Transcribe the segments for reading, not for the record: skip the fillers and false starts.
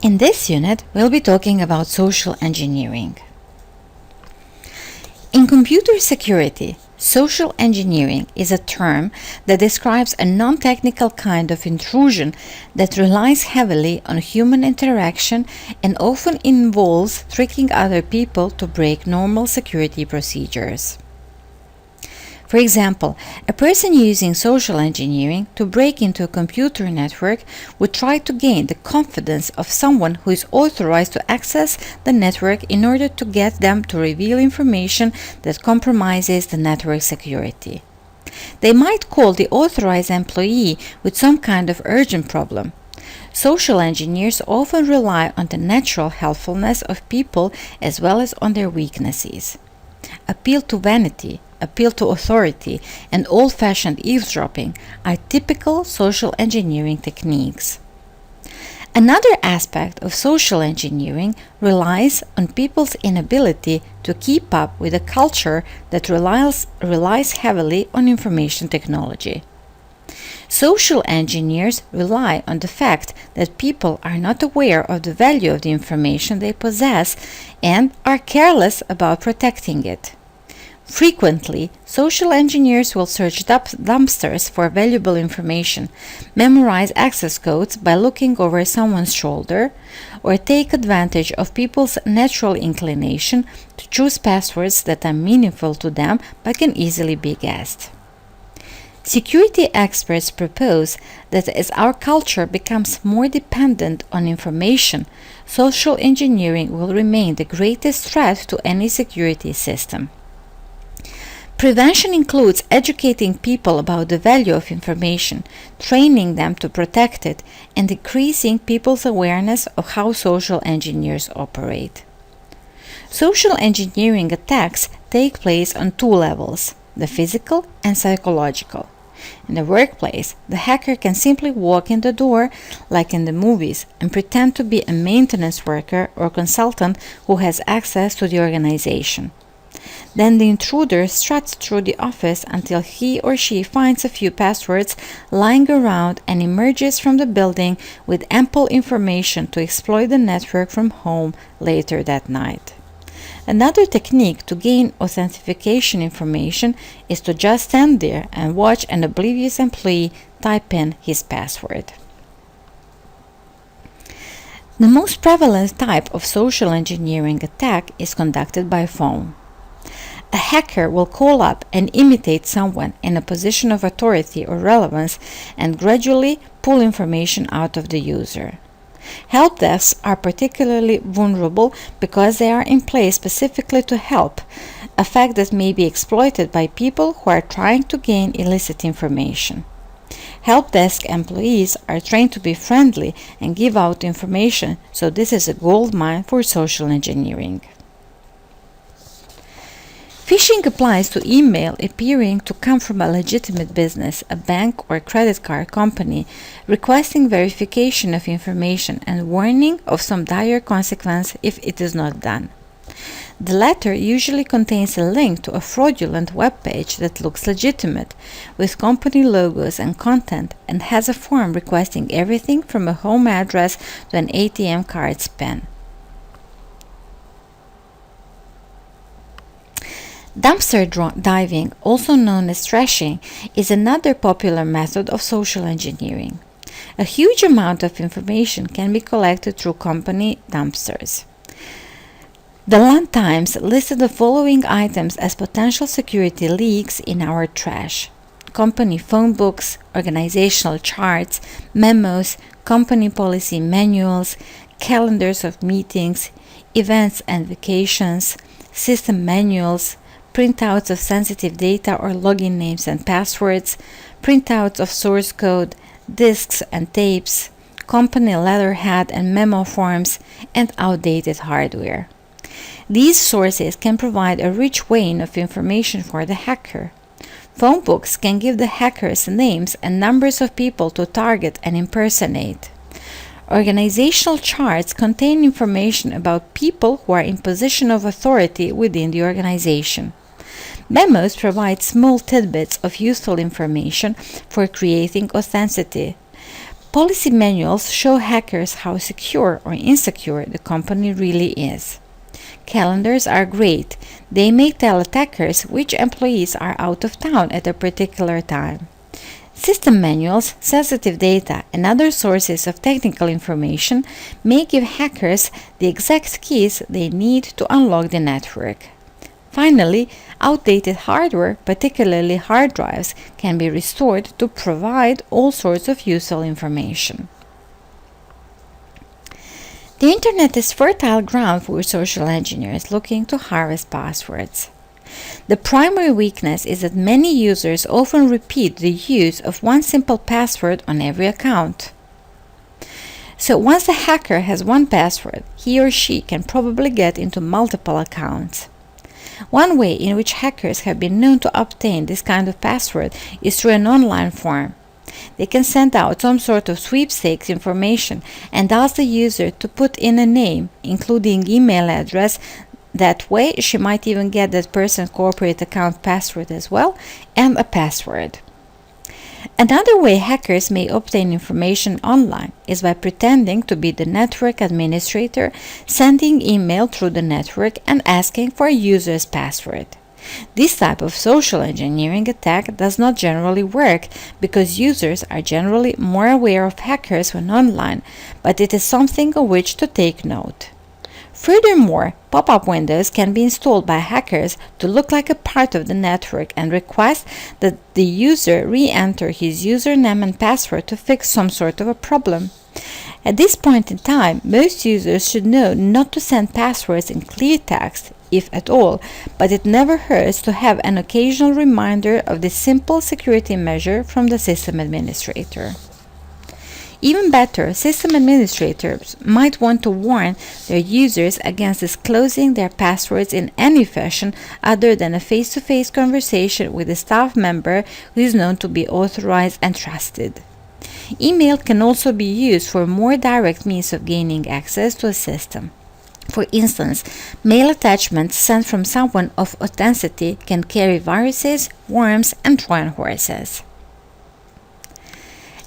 In this unit, we'll be talking about social engineering. In computer security, social engineering is a term that describes a non-technical kind of intrusion that relies heavily on human interaction and often involves tricking other people to break normal security procedures. For example, a person using social engineering to break into a computer network would try to gain the confidence of someone who is authorized to access the network in order to get them to reveal information that compromises the network security. They might call the authorized employee with some kind of urgent problem. Social engineers often rely on the natural helpfulness of people as well as on their weaknesses. Appeal to vanity, appeal to authority, and old-fashioned eavesdropping are typical social engineering techniques. Another aspect of social engineering relies on people's inability to keep up with a culture that relies heavily on information technology. Social engineers rely on the fact that people are not aware of the value of the information they possess and are careless about protecting it. Frequently, social engineers will search dumpsters for valuable information, memorize access codes by looking over someone's shoulder, or take advantage of people's natural inclination to choose passwords that are meaningful to them but can easily be guessed. Security experts propose that as our culture becomes more dependent on information, social engineering will remain the greatest threat to any security system. Prevention includes educating people about the value of information, training them to protect it, and increasing people's awareness of how social engineers operate. Social engineering attacks take place on two levels: the physical and psychological. In the workplace, the hacker can simply walk in the door, like in the movies, and pretend to be a maintenance worker or consultant who has access to the organization. Then the intruder struts through the office until he or she finds a few passwords lying around and emerges from the building with ample information to exploit the network from home later that night. Another technique to gain authentication information is to just stand there and watch an oblivious employee type in his password. The most prevalent type of social engineering attack is conducted by phone. A hacker will call up and imitate someone in a position of authority or relevance and gradually pull information out of the user. Help desks are particularly vulnerable because they are in place specifically to help, a fact that may be exploited by people who are trying to gain illicit information. Help desk employees are trained to be friendly and give out information, so this is a goldmine for social engineering. Phishing applies to email appearing to come from a legitimate business, a bank or credit card company, requesting verification of information and warning of some dire consequence if it is not done. The latter usually contains a link to a fraudulent web page that looks legitimate, with company logos and content, and has a form requesting everything from a home address to an ATM card's PIN. Dumpster diving, also known as trashing, is another popular method of social engineering. A huge amount of information can be collected through company dumpsters. The Lund Times listed the following items as potential security leaks in our trash: company phone books, organizational charts, memos, company policy manuals, calendars of meetings, events and vacations, system manuals, printouts of sensitive data or login names and passwords, printouts of source code, disks and tapes, company letterhead and memo forms, and outdated hardware. These sources can provide a rich vein of information for the hacker. Phone books can give the hackers names and numbers of people to target and impersonate. Organizational charts contain information about people who are in position of authority within the organization. Memos provide small tidbits of useful information for creating authenticity. Policy manuals show hackers how secure or insecure the company really is. Calendars are great. They may tell attackers which employees are out of town at a particular time. System manuals, sensitive data, and other sources of technical information may give hackers the exact keys they need to unlock the network. Finally, outdated hardware, particularly hard drives, can be restored to provide all sorts of useful information. The Internet is fertile ground for social engineers looking to harvest passwords. The primary weakness is that many users often repeat the use of one simple password on every account. So once the hacker has one password, he or she can probably get into multiple accounts. One way in which hackers have been known to obtain this kind of password is through an online form. They can send out some sort of sweepstakes information and ask the user to put in a name, including email address. That way, she might even get that person's corporate account password as well, and a password. Another way hackers may obtain information online is by pretending to be the network administrator, sending email through the network and asking for a user's password. This type of social engineering attack does not generally work because users are generally more aware of hackers when online, but it is something of which to take note. Furthermore, pop-up windows can be installed by hackers to look like a part of the network and request that the user re-enter his username and password to fix some sort of a problem. At this point in time, most users should know not to send passwords in clear text, if at all, but it never hurts to have an occasional reminder of this simple security measure from the system administrator. Even better, system administrators might want to warn their users against disclosing their passwords in any fashion other than a face-to-face conversation with a staff member who is known to be authorized and trusted. Email can also be used for more direct means of gaining access to a system. For instance, mail attachments sent from someone of authenticity can carry viruses, worms, and Trojan horses.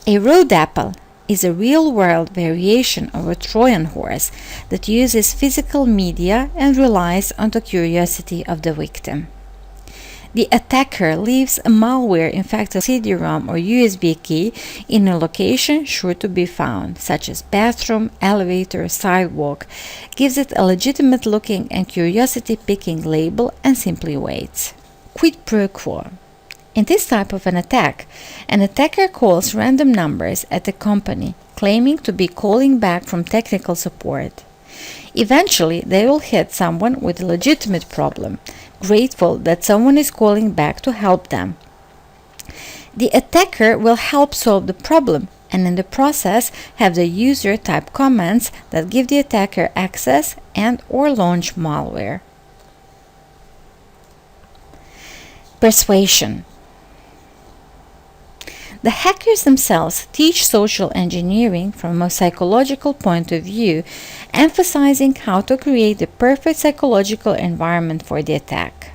A road apple is a real-world variation of a Trojan horse that uses physical media and relies on the curiosity of the victim. The attacker leaves a malware-infected CD-ROM or USB key in a location sure to be found, such as bathroom, elevator, sidewalk, gives it a legitimate-looking and curiosity-picking label and simply waits. Quid pro quo. In this type of an attacker calls random numbers at the company, claiming to be calling back from technical support. Eventually, they will hit someone with a legitimate problem, grateful that someone is calling back to help them. The attacker will help solve the problem, and in the process have the user type comments that give the attacker access and/or launch malware. Persuasion. The hackers themselves teach social engineering from a psychological point of view, emphasizing how to create the perfect psychological environment for the attack.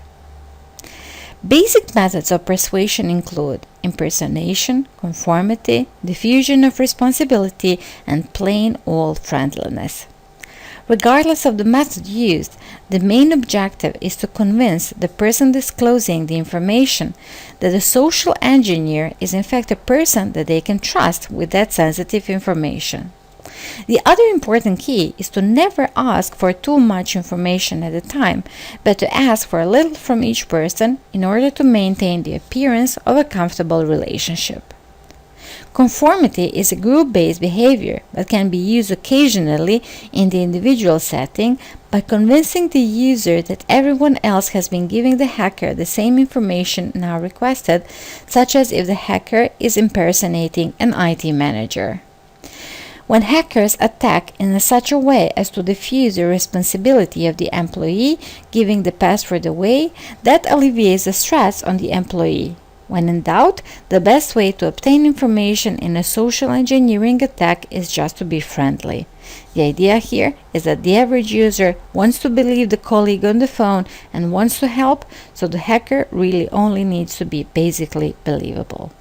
Basic methods of persuasion include impersonation, conformity, diffusion of responsibility, and plain old friendliness. Regardless of the method used, the main objective is to convince the person disclosing the information that the social engineer is in fact a person that they can trust with that sensitive information. The other important key is to never ask for too much information at a time, but to ask for a little from each person in order to maintain the appearance of a comfortable relationship. Conformity is a group-based behavior that can be used occasionally in the individual setting by convincing the user that everyone else has been giving the hacker the same information now requested, such as if the hacker is impersonating an IT manager. When hackers attack in such a way as to diffuse the responsibility of the employee giving the password away, that alleviates the stress on the employee. When in doubt, the best way to obtain information in a social engineering attack is just to be friendly. The idea here is that the average user wants to believe the colleague on the phone and wants to help, so the hacker really only needs to be basically believable.